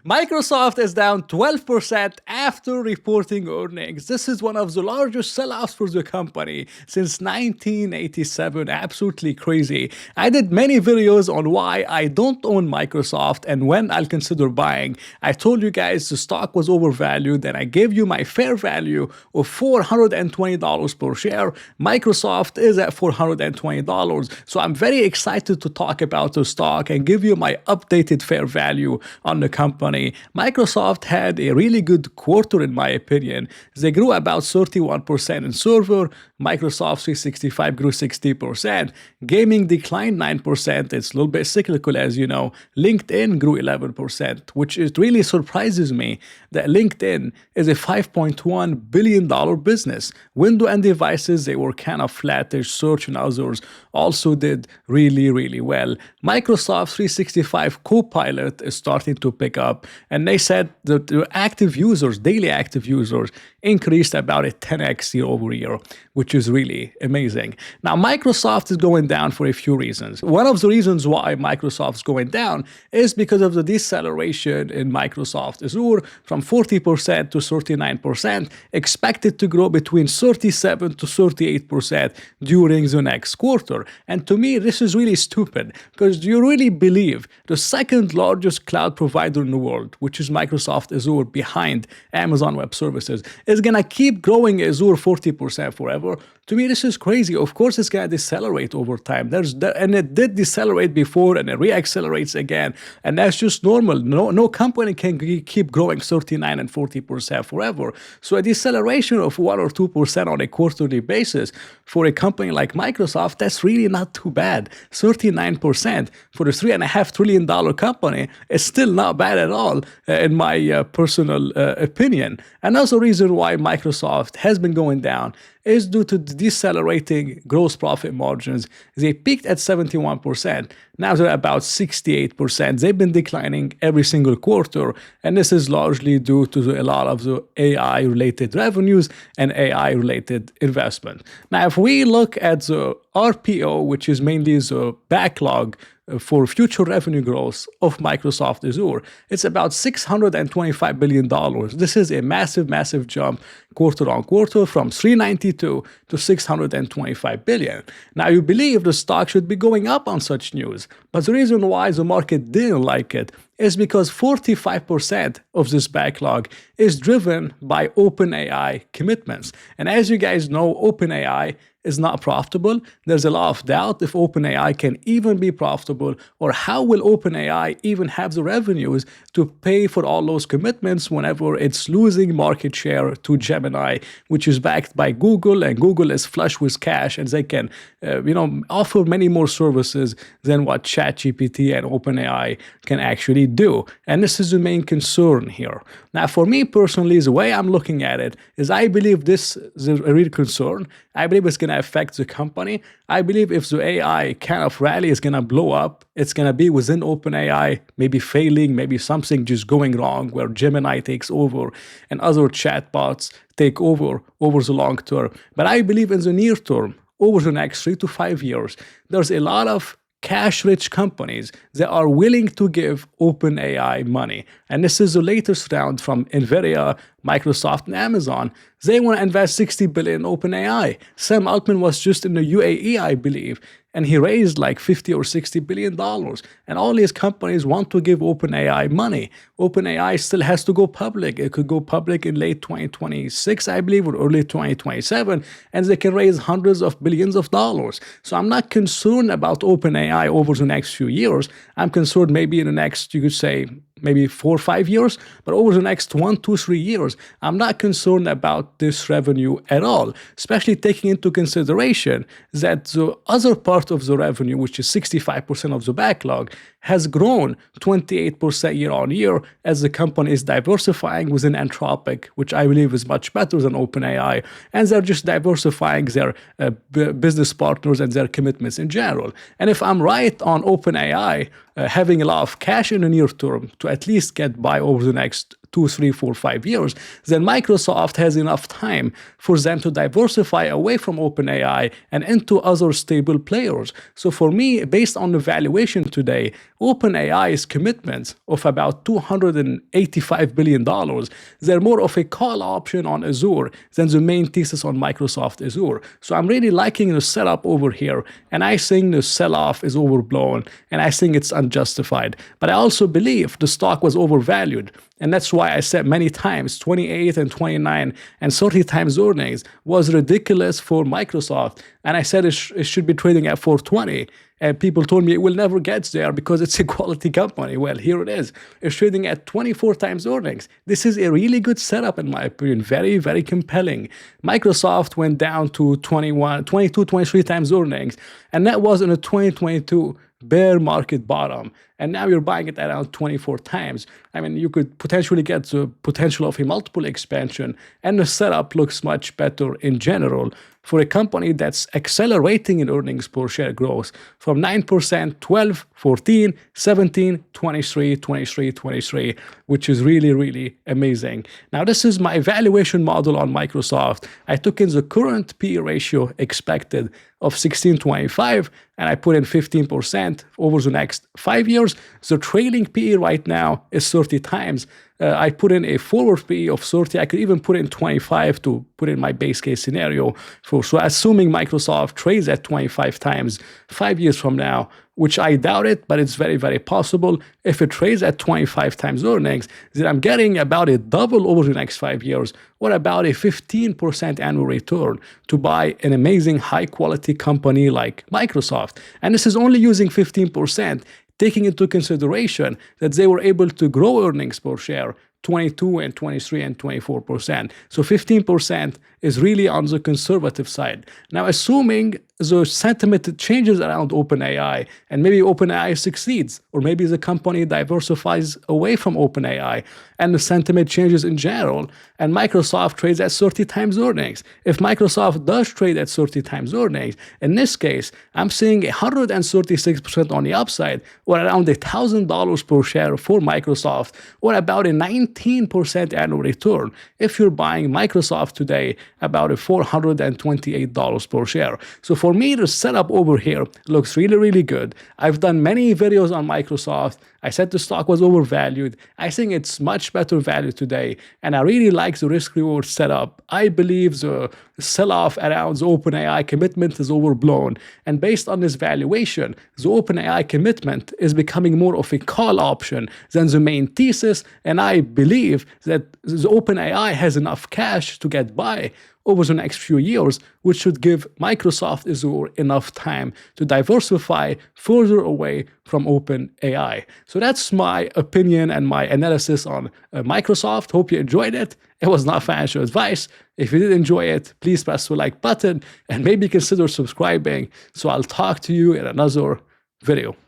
Microsoft is down 12% after reporting earnings. This is one of the largest sellouts for the company since 1987. Absolutely crazy. I did many videos on why I don't own Microsoft and when I'll consider buying. I told you guys the stock was overvalued and I gave you my fair value of $420 per share. Microsoft is at $420. So I'm very excited to talk about the stock and give you my updated fair value on the company. Microsoft had a really good quarter in my opinion. They grew about 31% in server. Microsoft 365 grew 60%. Gaming declined 9%. It's a little bit cyclical, as you know. LinkedIn grew 11%, which it really surprises me that LinkedIn is a $5.1 billion business. Window and devices, they were kind of flattish. Search and others also did really, really well. Microsoft 365 Copilot is starting to pick up. And they said that the active users, daily active users, increased about a 10x year over year, which is really amazing. Now, Microsoft is going down for a few reasons. One of the reasons why Microsoft is going down is because of the deceleration in Microsoft Azure from 40% to 39%, expected to grow between 37 to 38% during the next quarter. And to me, this is really stupid because do you really believe the second largest cloud provider in the world, which is Microsoft Azure behind Amazon Web Services, is going to keep growing Azure 40% forever? To me, this is crazy. Of course, it's going to decelerate over time. And it did decelerate before, and it reaccelerates again. And that's just normal. No company can keep growing 39 and 40% forever. So a deceleration of 1 or 2% on a quarterly basis for a company like Microsoft, that's really not too bad. 39% for a $3.5 trillion company is still not bad at all, in my personal opinion. Another reason why Microsoft has been going down is due to the decelerating gross profit margins. They peaked at 71%. Now they're about 68%. They've been declining every single quarter, and this is largely due to a lot of the AI-related revenues and AI-related investment. Now, if we look at the RPO, which is mainly the backlog for future revenue growth of Microsoft Azure, it's about $625 billion. This is a massive, massive jump quarter on quarter from 392 to 625 billion. Now, you believe the stock should be going up on such news, but the reason why the market didn't like it is because 45% of this backlog is driven by OpenAI commitments. And as you guys know, OpenAI is not profitable. There's a lot of doubt if OpenAI can even be profitable, or how will OpenAI even have the revenues to pay for all those commitments whenever it's losing market share to Gemini, which is backed by Google, and Google is flush with cash, and they can offer many more services than what ChatGPT and OpenAI can actually do. And this is the main concern here. Now, for me personally, the way I'm looking at it is I believe this is a real concern. I believe it's going to affect the company. I believe if the AI kind of rally is going to blow up, it's going to be within OpenAI, maybe failing, maybe something just going wrong where Gemini takes over and other chatbots take over the long term. But I believe in the near term, over the next 3 to 5 years, there's a lot of cash-rich companies that are willing to give OpenAI money. And this is the latest round from NVIDIA, Microsoft, and Amazon. They want to invest $60 billion in OpenAI. Sam Altman was just in the UAE, I believe, and he raised like $50 or $60 billion. And all these companies want to give OpenAI money. OpenAI still has to go public. It could go public in late 2026, I believe, or early 2027, and they can raise hundreds of billions of dollars. So I'm not concerned about OpenAI over the next few years. I'm concerned maybe in the next, you could say, maybe 4 or 5 years, but over the next 1, 2, 3 years, I'm not concerned about this revenue at all, especially taking into consideration that the other part of the revenue, which is 65% of the backlog, has grown 28% year on year as the company is diversifying within Anthropic, which I believe is much better than OpenAI, and they're just diversifying their business partners and their commitments in general. And if I'm right on OpenAI having a lot of cash in the near term to at least get by over the next 2, 3, 4, 5 years, then Microsoft has enough time for them to diversify away from OpenAI and into other stable players. So for me, based on the valuation today, OpenAI's commitments of about $285 billion, they're more of a call option on Azure than the main thesis on Microsoft Azure. So I'm really liking the setup over here, and I think the sell-off is overblown, and I think it's unjustified. But I also believe the stock was overvalued, and that's why I said many times 28 and 29 and 30 times earnings was ridiculous for Microsoft, and I said it should be trading at 420. And people told me it will never get there because it's a quality company. Well, here it is. It's trading at 24 times earnings. This is a really good setup, in my opinion. Very, very compelling. Microsoft went down to 21, 22, 23 times earnings, and that was in a 2022 bear market bottom. And now you're buying it at around 24 times. I mean, you could potentially get the potential of a multiple expansion, and the setup looks much better in general for a company that's accelerating in earnings per share growth from 9%, 12, 14, 17, 23, 23, 23, which is really, really amazing. Now, this is my valuation model on Microsoft. I took in the current PE ratio expected of 16.25, and I put in 15% over the next 5 years. The trailing PE right now is 30 times. I put in a forward PE of 30. I could even put in 25 to put in my base case scenario. So assuming Microsoft trades at 25 times 5 years from now, which I doubt it, but it's very, very possible. If it trades at 25 times earnings, then I'm getting about a double over the next 5 years, or about a 15% annual return to buy an amazing high-quality company like Microsoft. And this is only using 15%, taking into consideration that they were able to grow earnings per share 22 and 23 and 24%. So 15% is really on the conservative side. Now, assuming the sentiment changes around OpenAI, and maybe OpenAI succeeds, or maybe the company diversifies away from OpenAI, and the sentiment changes in general, and Microsoft trades at 30 times earnings. If Microsoft does trade at 30 times earnings, in this case, I'm seeing 136% on the upside, or around $1,000 per share for Microsoft, or about a 19% annual return. If you're buying Microsoft today, about a $428 per share. So for me, the setup over here looks really, really good. I've done many videos on Microsoft. I said the stock was overvalued. I think it's much better value today, and I really like the risk-reward setup. I believe the sell-off around the OpenAI commitment is overblown, and based on this valuation, the OpenAI commitment is becoming more of a call option than the main thesis, and I believe that the OpenAI has enough cash to get by over the next few years, which should give Microsoft Azure enough time to diversify further away from OpenAI. So that's my opinion and my analysis on Microsoft. Hope you enjoyed it. It was not financial advice. If you did enjoy it, please press the like button and maybe consider subscribing. So I'll talk to you in another video.